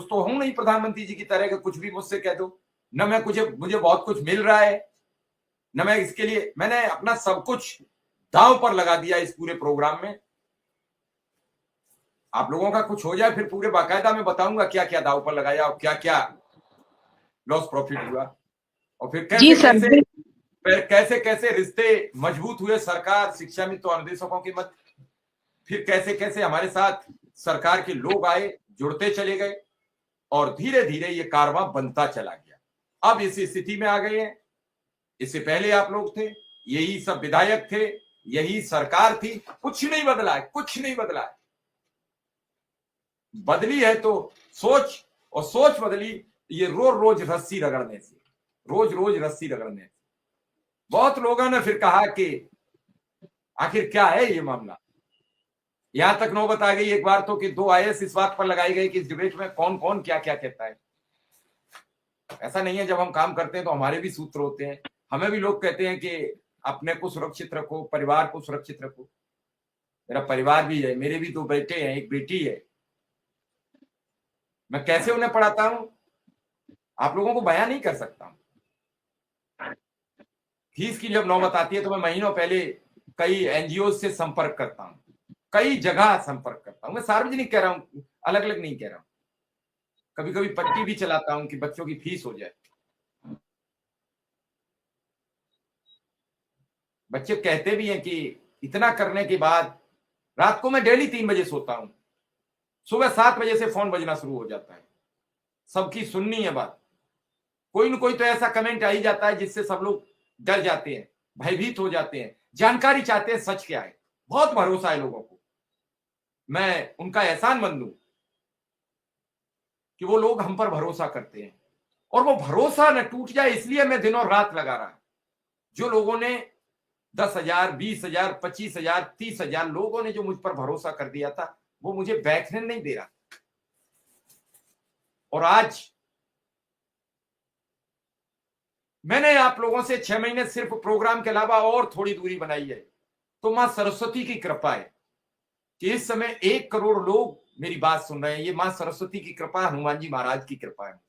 तो हूं नहीं प्रधानमंत्री जी की तरह कि कुछ भी मुझसे कह दो, न मैं मुझे बहुत कुछ मिल रहा है, न मैं इसके लिए मैंने अपना सब कुछ दांव पर लगा दिया इस पूरे प्रोग्राम में। आप लोगों का कुछ हो जाए फिर पूरे बाकायदा मैं बताऊंगा क्या क्या दांव पर लगाया और क्या क्या लॉस प्रॉफिट हुआ, और फिर जी कैसे सर। कैसे फिर कैसे कैसे रिश्ते मजबूत हुए सरकार, शिक्षा मित्र और निदेशकों के मध्य, फिर कैसे कैसे हमारे साथ सरकार के लोग आए, जुड़ते चले गए, और धीरे धीरे ये कारवां बनता चला गया। अब इस स्थिति में आ गए हैं। इससे पहले आप लोग थे, यही सब विधायक थे, यही सरकार थी, कुछ नहीं बदला है, कुछ नहीं बदला है। बदली है तो सोच, और सोच बदली ये रोज रोज रस्सी रगड़ने से, रोज रोज रस्सी रगड़ने से। बहुत लोगों ने फिर कहा कि आखिर क्या है ये मामला। यहां तक नौबत आ गई एक बार तो कि 2 आईएएस इस बात पर लगाई गई कि इस डिबेट में कौन कौन क्या क्या कहता है। ऐसा नहीं है, जब हम काम करते हैं तो हमारे भी सूत्र होते हैं, हमें भी लोग कहते हैं कि अपने को सुरक्षित रखो, परिवार को सुरक्षित रखो। मेरा परिवार भी है, मेरे भी 2 बेटे हैं, एक बेटी है। मैं कैसे उन्हें पढ़ाता हूं आप लोगों को बयान नहीं कर सकता हूं। फीस की जब नौबत आती है तो मैं महीनों पहले कई एनजीओ से संपर्क करता हूं, कई जगह संपर्क करता हूं। मैं सार्वजनिक कह रहा हूं, अलग अलग नहीं कह रहा हूं। कभी कभी पट्टी भी चलाता हूं कि बच्चों की फीस हो जाए। बच्चे कहते भी हैं कि इतना करने के बाद रात को मैं डेली 3 बजे सोता हूं, सुबह 7 बजे से फोन बजना शुरू हो जाता है। सबकी सुननी है बात, कोई न कोई तो ऐसा कमेंट आ ही जाता है जिससे सब लोग डर जाते हैं, भयभीत हो जाते हैं, जानकारी चाहते हैं सच क्या है। बहुत भरोसा है लोगों को, मैं उनका एहसानमंद हूं कि वो लोग हम पर भरोसा करते हैं, और वो भरोसा न टूट जाए इसलिए मैं दिनों रात लगा रहा। जो लोगों ने 10,000, 20,000, 25,000, 30,000 लोगों ने जो मुझ पर भरोसा कर दिया था, वो मुझे बैठने नहीं दे रहा। और आज मैंने आप लोगों से 6 महीने सिर्फ प्रोग्राम के अलावा और थोड़ी दूरी बनाई है, तो मां सरस्वती की कृपा है कि इस समय 1 करोड़ लोग मेरी बात सुन रहे हैं। ये मां सरस्वती की कृपा, हनुमान जी महाराज की कृपा है।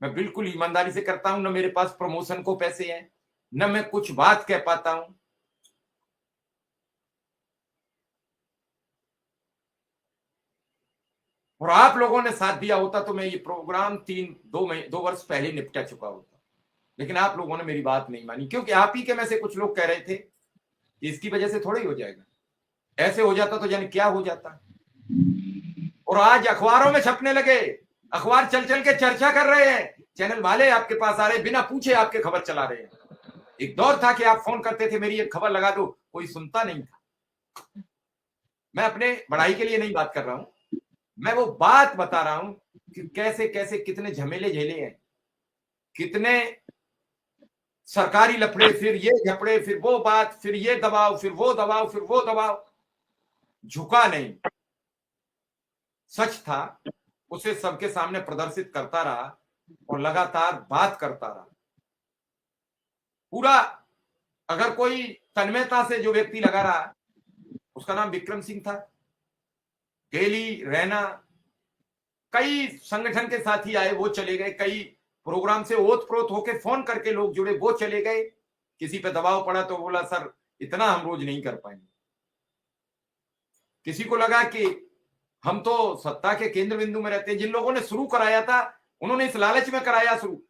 मैं बिल्कुल ईमानदारी से करता हूं, न मेरे पास प्रमोशन को पैसे हैं, न मैं कुछ बात कह पाता हूं। और आप लोगों ने साथ दिया होता तो मैं ये प्रोग्राम 2 वर्ष पहले निपटा चुका होता। लेकिन आप लोगों ने मेरी बात नहीं मानी, क्योंकि आप ही के में से कुछ लोग कह रहे थे कि इसकी वजह से थोड़ा ही हो जाएगा, ऐसे हो जाता तो जाने क्या हो जाता। और आज अखबारों में छपने लगे, अखबार चल चल के चर्चा कर रहे हैं, चैनल वाले आपके पास आ रहे, बिना पूछे आपके खबर चला रहे हैं। एक दौर था कि आप फोन करते थे, मेरी एक खबर लगा दो, कोई सुनता नहीं था। मैं अपने बढ़ाई के लिए नहीं बात कर रहा हूं, मैं वो बात बता रहा हूं कि कैसे कैसे कितने झमेले झेले हैं, कितने सरकारी लफड़े, फिर ये झपड़े, फिर वो बात, फिर ये दबाव, फिर वो दबाव, फिर वो दबाव। झुका नहीं, सच था उसे सबके सामने प्रदर्शित करता रहा और लगातार बात करता रहा। पूरा, अगर कोई तन्मयता से जो व्यक्ति लगा रहा, उसका नाम विक्रम सिंह था। डेली रहना, कई संगठन के साथी आए, वो चले गए, कई प्रोग्राम से ओत प्रोत होके फोन करके लोग जुड़े, वो चले गए। किसी पे दबाव पड़ा तो बोला सर इतना हम रोज नहीं कर पाएंगे। किसी को लगा कि हम तो सत्ता के केंद्र बिंदु में रहते हैं। जिन लोगों ने शुरू कराया था उन्होंने इस लालच में कराया शुरू,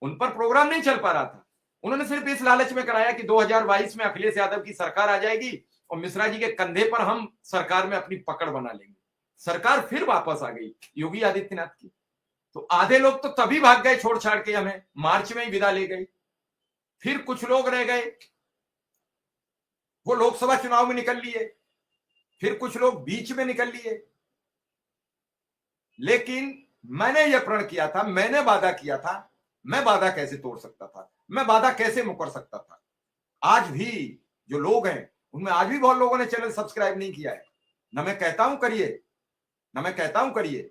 उन पर प्रोग्राम नहीं चल पा रहा था। उन्होंने सिर्फ इस लालच में कराया कि 2022 में अखिलेश यादव की सरकार आ जाएगी और मिश्रा जी के कंधे पर हम सरकार में अपनी पकड़ बना लेंगे। सरकार फिर वापस आ गई योगी आदित्यनाथ की। तो आधे लोग तो तभी भाग गए छोड़ छाड़ के, हमें मार्च में ही विदा ले गए। फिर कुछ लोग रह गए, वो लोकसभा चुनाव में निकल लिए, फिर कुछ लोग बीच में निकल लिए। लेकिन मैंने यह प्रण किया था, मैंने वादा किया था, मैं वादा कैसे तोड़ सकता था, मैं वादा कैसे मुकर सकता था। आज भी जो लोग हैं उनमें आज भी बहुत लोगों ने चैनल सब्सक्राइब नहीं किया है। ना मैं कहता हूं करिए, ना मैं कहता हूं करिए।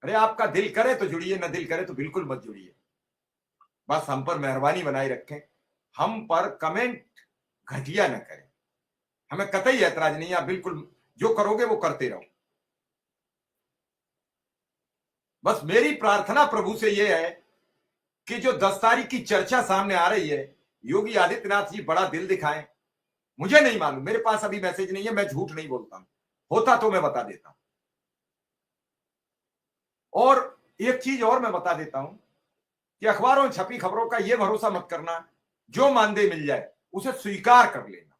अरे आपका दिल करे तो जुड़िए, ना दिल करे तो बिल्कुल मत जुड़िए। बस हम पर मेहरबानी बनाए रखें, हम पर कमेंट घटिया न करें। हमें कतई ऐतराज नहीं है, आप बिल्कुल जो करोगे वो करते रहो। बस मेरी प्रार्थना प्रभु से यह है कि जो 10 तारीख की चर्चा सामने आ रही है, योगी आदित्यनाथ जी बड़ा दिल दिखाएं। मुझे नहीं मालूम, मेरे पास अभी मैसेज नहीं है, मैं झूठ नहीं बोलता हूं, होता तो मैं बता देता हूं। और एक चीज और मैं बता देता हूं कि अखबारों में छपी खबरों का यह भरोसा मत करना, जो मानदेय मिल जाए उसे स्वीकार कर लेना।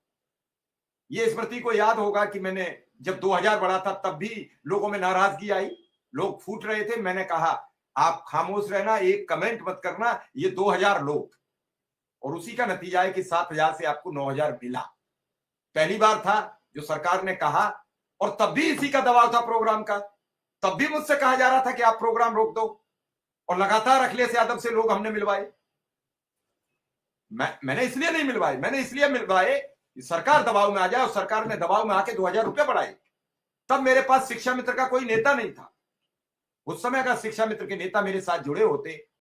ये स्मृति को याद होगा कि मैंने जब 2000 बढ़ा था तब भी लोगों में नाराजगी आई, लोग फूट रहे थे। मैंने कहा आप खामोश रहना, एक कमेंट मत करना, ये 2000 लोग, और उसी का नतीजा है कि 7000 से आपको 9000 मिला। पहली बार था जो सरकार ने कहा, और तब भी इसी का दबाव था प्रोग्राम का। तब भी मुझसे कहा जा रहा था कि आप प्रोग्राम रोक दो, और लगातार अखिलेश यादव से लोग हमने मिलवाए। मैंने इसलिए नहीं मिलवाए, मैंने इसलिए मिलवाए कि सरकार दबाव में आ जाए, और सरकार ने दबाव में आके 2000 रुपये बढ़ाए। तब मेरे पास शिक्षा मित्र का कोई नेता नहीं था। उस समय अगर शिक्षा मित्र के नेता मेरे साथ जुड़े होते